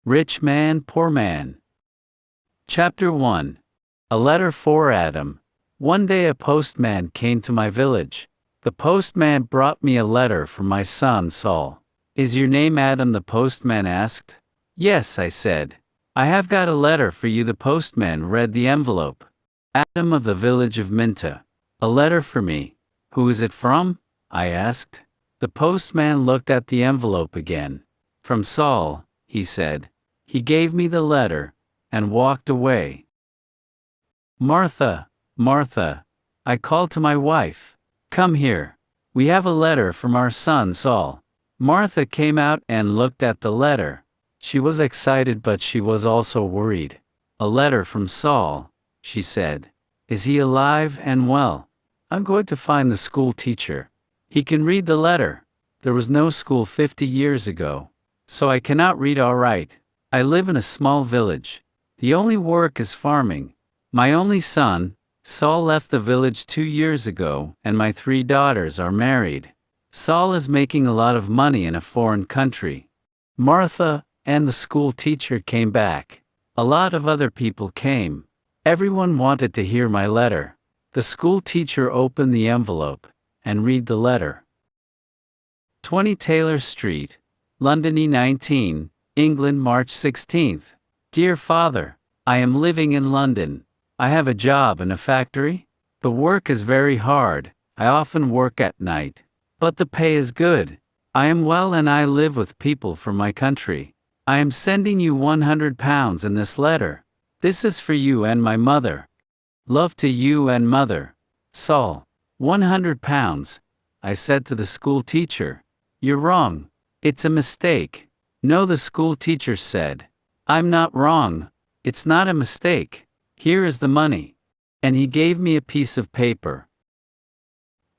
Rich Man, Poor Man. Chapter 1. A Letter for Adam. One day a postman came to my village. The postman brought me a letter from my son Saul. "Is your name Adam?" the postman asked. "Yes," I said. "I have got a letter for you." The postman read the envelope. "Adam of the village of Minta. A letter for me. Who is it from?" I asked. The postman looked at the envelope again. "From Saul," he said. He gave me the letter and walked away. "Martha, Martha," I called to my wife. "Come here. We have a letter from our son Saul." Martha came out and looked at the letter. She was excited, but she was also worried. "A letter from Saul," she said. "Is he alive and well?" "I'm going to find the school teacher. He can read the letter. There was no school 50 years ago, so I cannot read all right. I live in a small village. The only work is farming. My only son, Saul, left the village 2 years ago, and my 3 daughters are married. Saul is making a lot of money in a foreign country." Martha and the school teacher came back. A lot of other people came. Everyone wanted to hear my letter. The school teacher opened the envelope and read the letter. 20 Taylor Street, London E19, England, March 16. Dear Father, I am living in London. I have a job in a factory. The work is very hard. I often work at night, but the pay is good. I am well and I live with people from my country. I am sending you £100 in this letter. This is for you and my mother. Love to you and mother. Saul. £100, I said to the school teacher. "You're wrong. It's a mistake." "No," the school teacher said. "I'm not wrong. It's not a mistake. Here is the money." And he gave me a piece of paper.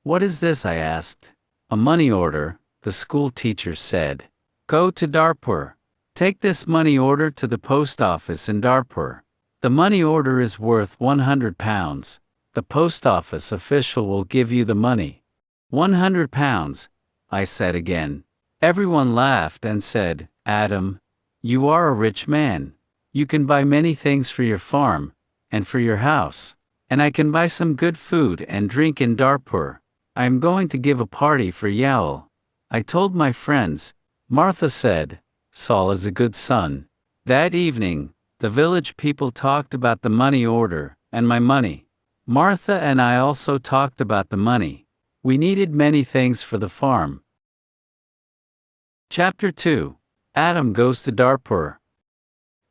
"What is this?" I asked. "A money order," the school teacher said. "Go to Darpur. Take this money order to the post office in Darpur. The money order is worth £100. The post office official will give you the money." £100, I said again. Everyone laughed and said, "Adam, you are a rich man. You can buy many things for your farm and for your house. And I can buy some good food and drink in Darpur. I am going to give a party for Yael." I told my friends. Martha said, "Saul is a good son." That evening, the village people talked about the money order and my money. Martha and I also talked about the money. We needed many things for the farm. Chapter 2. Adam goes to Darpur.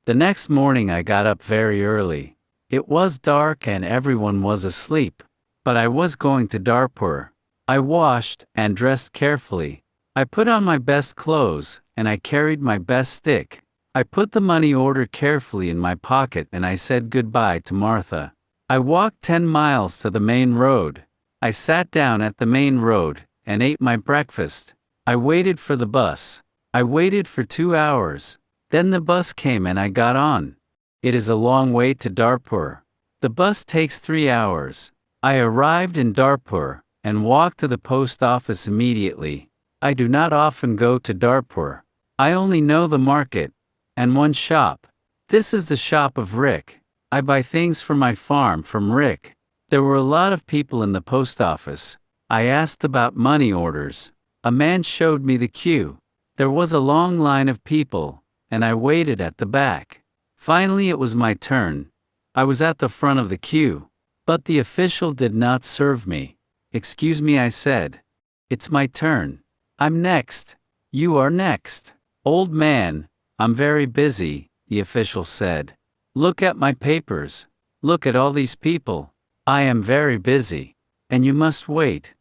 The next morning I got up very early. It was dark and everyone was asleep, but I was going to Darpur. I washed and dressed carefully. I put on my best clothes and I carried my best stick. I put the money order carefully in my pocket and I said goodbye to Martha. I walked 10 miles to the main road. I sat down at the main road and ate my breakfast. I waited for the bus. I waited for 2 hours. Then the bus came and I got on. It is a long way to Darpur. The bus takes 3 hours. I arrived in Darpur and walked to the post office immediately. I do not often go to Darpur. I only know the market and one shop. This is the shop of Rick. I buy things for my farm from Rick. There were a lot of people in the post office. I asked about money orders. A man showed me the queue. There was a long line of people, and I waited at the back. Finally it was my turn. I was at the front of the queue, but the official did not serve me. "Excuse me," I said. "It's my turn. I'm next." "You are next." "Old man, I'm very busy," the official said. "Look at my papers. Look at all these people. I am very busy, and you must wait."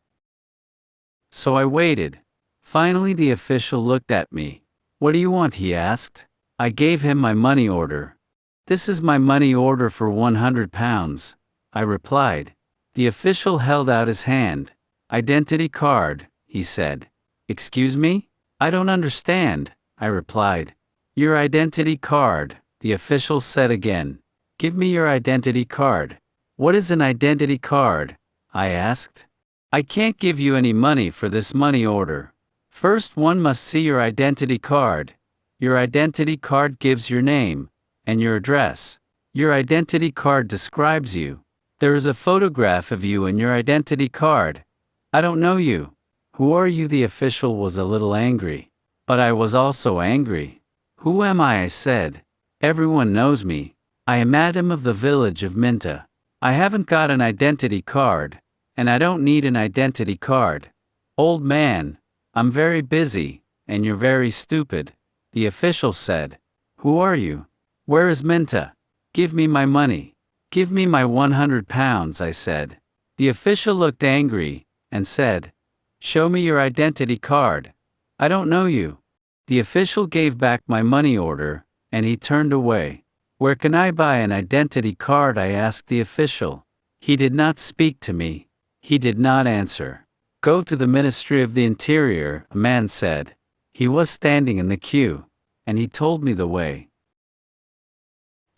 So I waited. Finally the official looked at me. "What do you want?" he asked. I gave him my money order. "This is my money order for £100, I replied. The official held out his hand. "Identity card," he said. "Excuse me? I don't understand," I replied. "Your identity card," the official said again. "Give me your identity card." "What is an identity card?" I asked. "I can't give you any money for this money order. First one must see your identity card. Your identity card gives your name and your address. Your identity card describes you. There is a photograph of you in your identity card. I don't know you. Who are you? The official was a little angry. But I was also angry. Who am I said. Everyone knows me. I am Adam of the village of Minta. I haven't got an identity card, and I don't need an identity card. Old man, I'm very busy, and you're very stupid, the official said. Who are you? Where is Minta? Give me my money. Give me my 100 pounds, I said. The official looked angry and said, Show me your identity card. I don't know you. The official gave back my money order, and he turned away. Where can I buy an identity card? I asked the official. He did not speak to me. He did not answer. Go to the Ministry of the Interior, a man said. He was standing in the queue, and he told me the way.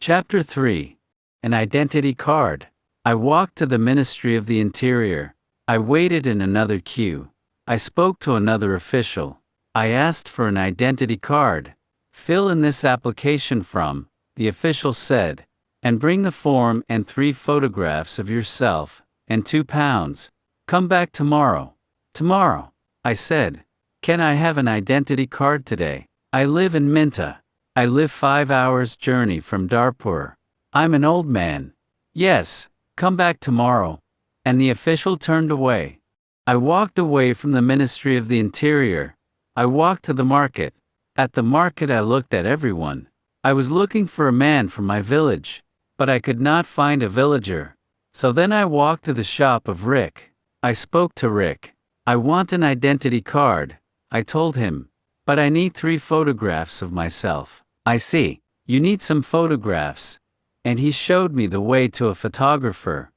Chapter 3. An Identity Card. I walked to the Ministry of the Interior. I waited in another queue. I spoke to another official. I asked for an identity card. Fill in this application from, the official said, and bring the form and 3 photographs of yourself, and 2 pounds. Come back tomorrow. Tomorrow, I said. Can I have an identity card today? I live in Minta. I live 5 hours journey from Darpur. I'm an old man. Yes, come back tomorrow. And the official turned away. I walked away from the Ministry of the Interior. I walked to the market. At the market I looked at everyone. I was looking for a man from my village, but I could not find a villager. So then I walked to the shop of Rick. I spoke to Rick. I want an identity card, I told him. But I need 3 photographs of myself. I see. You need some photographs. And he showed me the way to a photographer.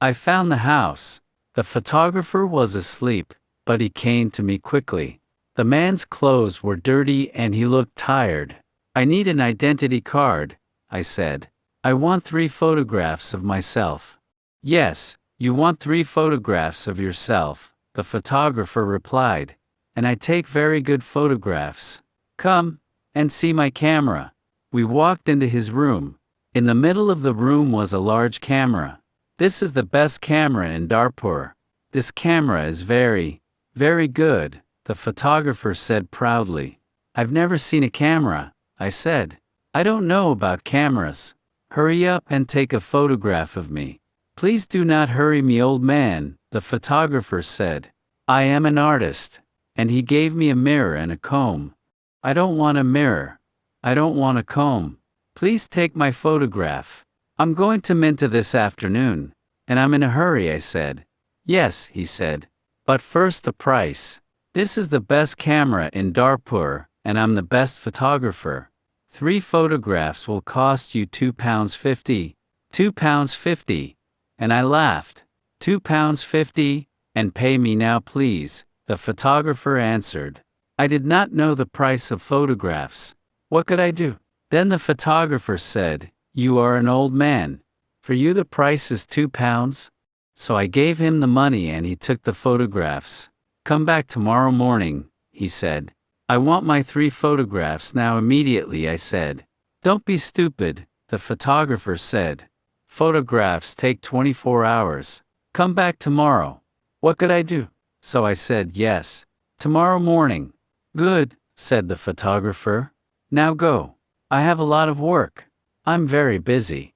I found the house. The photographer was asleep, but he came to me quickly. The man's clothes were dirty and he looked tired. I need an identity card, I said. I want 3 photographs of myself. Yes, you want 3 photographs of yourself, the photographer replied. And I take very good photographs. Come and see my camera. We walked into his room. In the middle of the room was a large camera. This is the best camera in Darpur. This camera is very, very good, the photographer said proudly. I've never seen a camera, I said. I don't know about cameras. Hurry up and take a photograph of me. Please do not hurry me, old man, the photographer said. I am an artist. And he gave me a mirror and a comb. I don't want a mirror. I don't want a comb. Please take my photograph. I'm going to Minta this afternoon, and I'm in a hurry, I said. Yes, he said. But first the price. This is the best camera in Darpur, and I'm the best photographer. 3 photographs will cost you £2.50. £2.50. And I laughed. £2.50, and pay me now please, the photographer answered. I did not know the price of photographs. What could I do? Then the photographer said, You are an old man. For you the price is £2. So I gave him the money and he took the photographs. Come back tomorrow morning, he said. I want my 3 photographs now immediately, I said. Don't be stupid, the photographer said. Photographs take 24 hours. Come back tomorrow. What could I do? So I said yes. Tomorrow morning. Good, said the photographer. Now go. I have a lot of work. I'm very busy.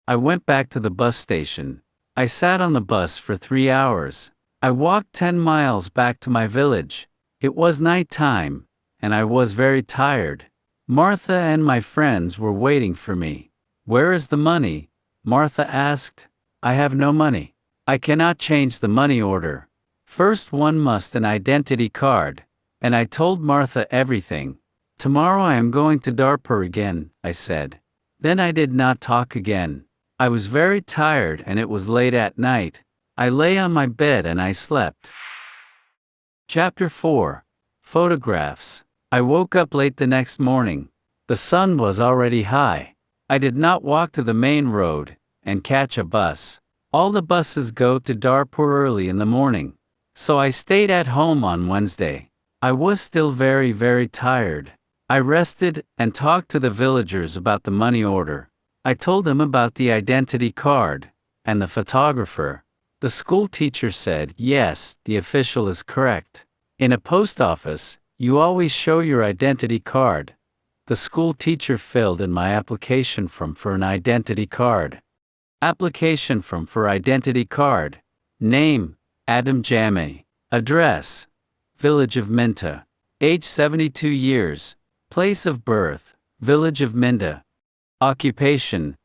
I went back to the bus station. I sat on the bus for 3 hours. I walked 10 miles back to my village. It was night time, and I was very tired. Martha and my friends were waiting for me. Where is the money? Martha asked. I have no money. I cannot change the money order. First one must an identity card. And I told Martha everything. Tomorrow I am going to Darpur again, I said. Then I did not talk again. I was very tired and it was late at night. I lay on my bed and I slept. Chapter 4. Photographs. I woke up late the next morning. The sun was already high. I did not walk to the main road and catch a bus. All the buses go to Darpur early in the morning. So I stayed at home on Wednesday. I was still very, very tired. I rested and talked to the villagers about the money order. I told them about the identity card and the photographer. The school teacher said, yes, the official is correct. In a post office, you always show your identity card. The school teacher filled in my application form for an identity card. Application form for identity card. Name, Adam Jammeh. Address, Village of Minta. Age 72 years. Place of birth, Village of Minta. Occupation,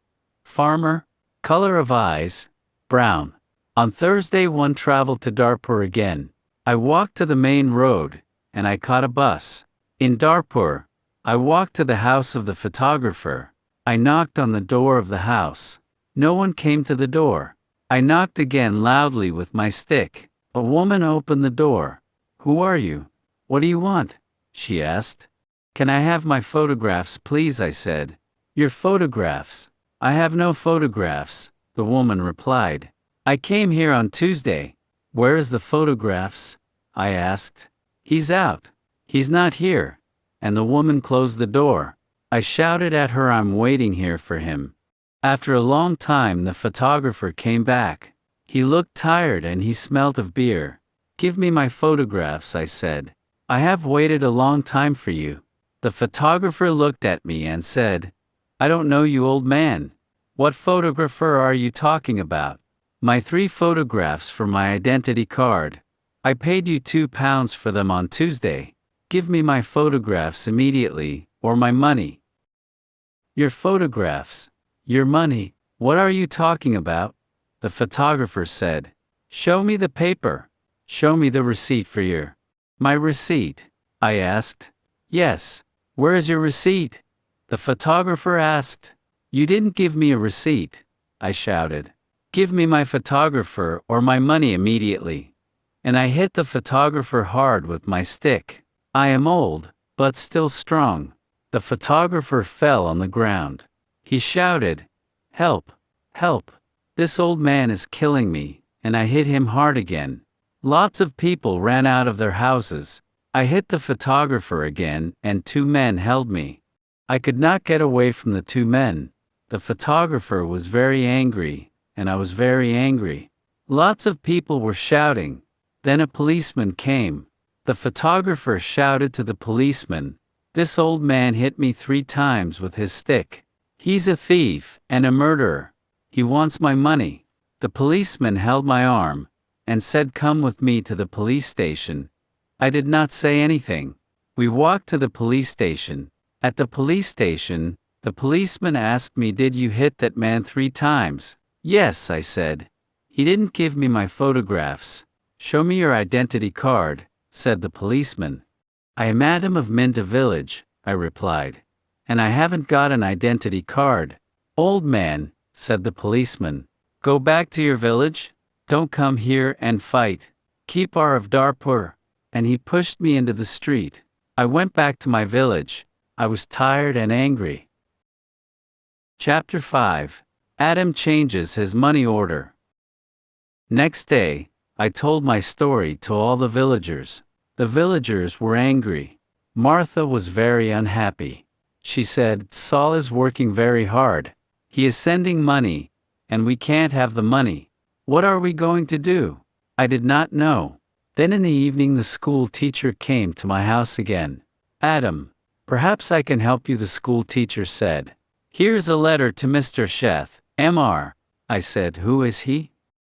farmer. Color of eyes, brown. On Thursday one traveled to Darpur again. I walked to the main road, and I caught a bus. In Darpur, I walked to the house of the photographer. I knocked on the door of the house. No one came to the door. I knocked again loudly with my stick. A woman opened the door. Who are you? What do you want? She asked. Can I have my photographs, please? I said. Your photographs? I have no photographs, the woman replied. I came here on Tuesday. Where is the photographs? I asked. He's out. He's not here. And the woman closed the door. I shouted at her, I'm waiting here for him. After a long time the photographer came back. He looked tired and he smelt of beer. Give me my photographs, I said. I have waited a long time for you. The photographer looked at me and said, I don't know you, old man. What photographer are you talking about? My 3 photographs for my identity card. I paid you £2 for them on Tuesday. Give me my photographs immediately, or my money. Your photographs? Your money? What are you talking about? The photographer said. Show me the paper. Show me the receipt for your... My receipt? I asked. Yes. Where is your receipt? The photographer asked. You didn't give me a receipt, I shouted. Give me my photographer or my money immediately. And I hit the photographer hard with my stick. I am old, but still strong. The photographer fell on the ground. He shouted, Help! Help! This old man is killing me, and I hit him hard again. Lots of people ran out of their houses. I hit the photographer again, and 2 men held me. I could not get away from the 2 men. The photographer was very angry, and I was very angry. Lots of people were shouting. Then a policeman came. The photographer shouted to the policeman, This old man hit me 3 times with his stick. He's a thief and a murderer. He wants my money. The policeman held my arm and said, Come with me to the police station. I did not say anything. We walked to the police station. At the police station, the policeman asked me, Did you hit that man 3 times? Yes, I said. He didn't give me my photographs. Show me your identity card, said the policeman. I am Adam of Minta village, I replied. And I haven't got an identity card. Old man, said the policeman. Go back to your village. Don't come here and fight. Keep out of Darpur. And he pushed me into the street. I went back to my village. I was tired and angry. Chapter 5. Adam changes his money order. Next day, I told my story to all the villagers. The villagers were angry. Martha was very unhappy. She said, Saul is working very hard. He is sending money, and we can't have the money. What are we going to do? I did not know. Then in the evening the school teacher came to my house again. Adam, perhaps I can help you, the school teacher said. Here's a letter to Mr. Sheth, Mr. I said, Who is he?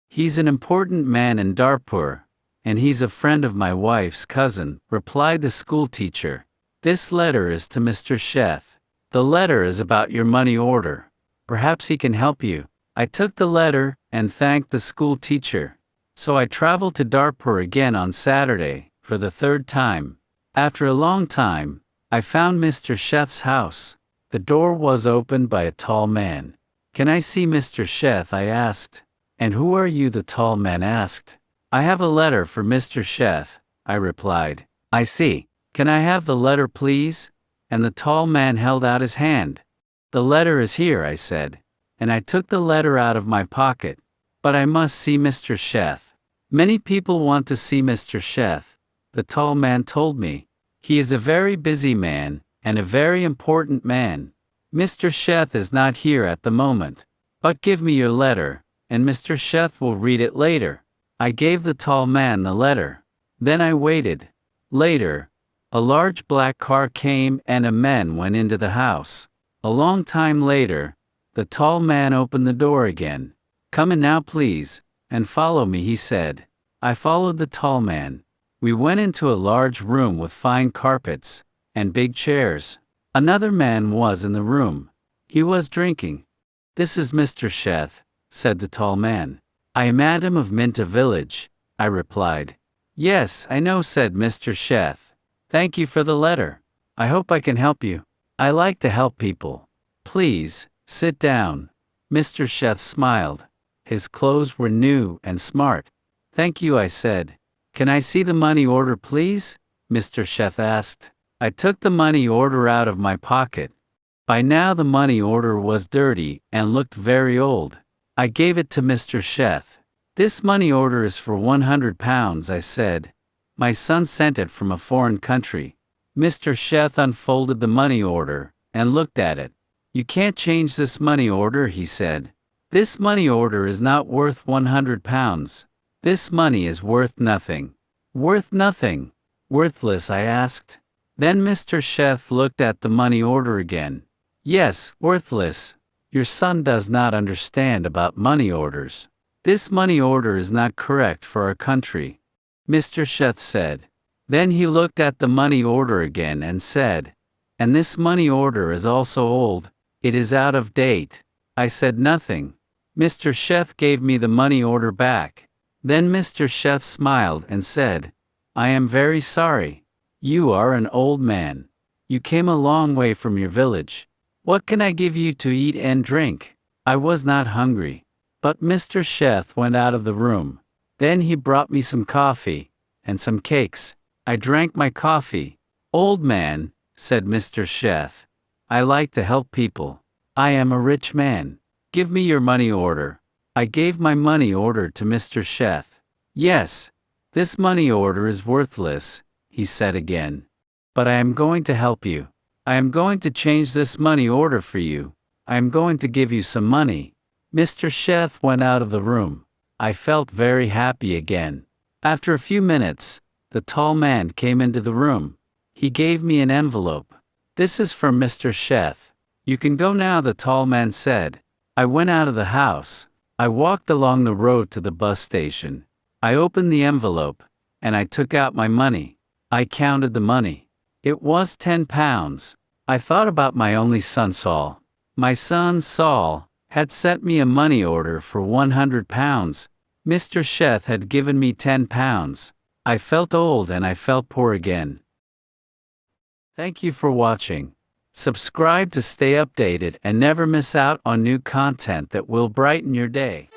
He's an important man in Darpur, and he's a friend of my wife's cousin, replied the school teacher. This letter is to Mr. Sheth. The letter is about your money order. Perhaps he can help you. I took the letter and thanked the school teacher. So I traveled to Darpur again on Saturday, for the 3rd time. After a long time, I found Mr. Sheth's house. The door was opened by a tall man. Can I see Mr. Sheth? I asked. And who are you? The tall man asked. I have a letter for Mr. Sheth, I replied. I see. Can I have the letter, please? And the tall man held out his hand. The letter is here, I said. And I took the letter out of my pocket. But I must see Mr. Sheth. Many people want to see Mr. Sheth, the tall man told me. He is a very busy man, and a very important man. Mr. Sheth is not here at the moment. But give me your letter, and Mr. Sheth will read it later. I gave the tall man the letter. Then I waited. Later, a large black car came and a man went into the house. A long time later, the tall man opened the door again. "Come in now please, and follow me," he said. I followed the tall man. We went into a large room with fine carpets and big chairs. Another man was in the room. He was drinking. "This is Mr. Sheth," said the tall man. "I am Adam of Minta village," I replied. "Yes, I know," said Mr. Sheth. "Thank you for the letter. I hope I can help you. I like to help people. Please, sit down." Mr. Sheth smiled. His clothes were new and smart. "Thank you," I said. "Can I see the money order please?" Mr. Sheth asked. I took the money order out of my pocket. By now the money order was dirty and looked very old. I gave it to Mr. Sheth. "This money order is for £100, I said. "My son sent it from a foreign country." Mr. Sheth unfolded the money order and looked at it. "You can't change this money order," he said. "This money order is not worth £100. This money is worth nothing." "Worth nothing? Worthless?" I asked. Then Mr. Sheth looked at the money order again. "Yes, worthless. Your son does not understand about money orders. This money order is not correct for our country," Mr. Sheth said. Then he looked at the money order again and said, "And this money order is also old. It is out of date." I said nothing. Mr. Sheth gave me the money order back. Then Mr. Sheth smiled and said, "I am very sorry. You are an old man. You came a long way from your village. What can I give you to eat and drink?" I was not hungry. But Mr. Sheth went out of the room. Then he brought me some coffee and some cakes. I drank my coffee. "Old man," said Mr. Sheth, "I like to help people. I am a rich man. Give me your money order." I gave my money order to Mr. Sheth. "Yes, this money order is worthless," he said again. "But I am going to help you. I am going to change this money order for you. I am going to give you some money." Mr. Sheth went out of the room. I felt very happy again. After a few minutes, the tall man came into the room. He gave me an envelope. "This is from Mr. Sheth. You can go now," the tall man said. I went out of the house. I walked along the road to the bus station. I opened the envelope, and I took out my money. I counted the money. It was £10. I thought about my only son Saul. My son Saul had sent me a money order for £100. Mr. Sheth had given me £10. I felt old and I felt poor again. Thank you for watching. Subscribe to stay updated and never miss out on new content that will brighten your day.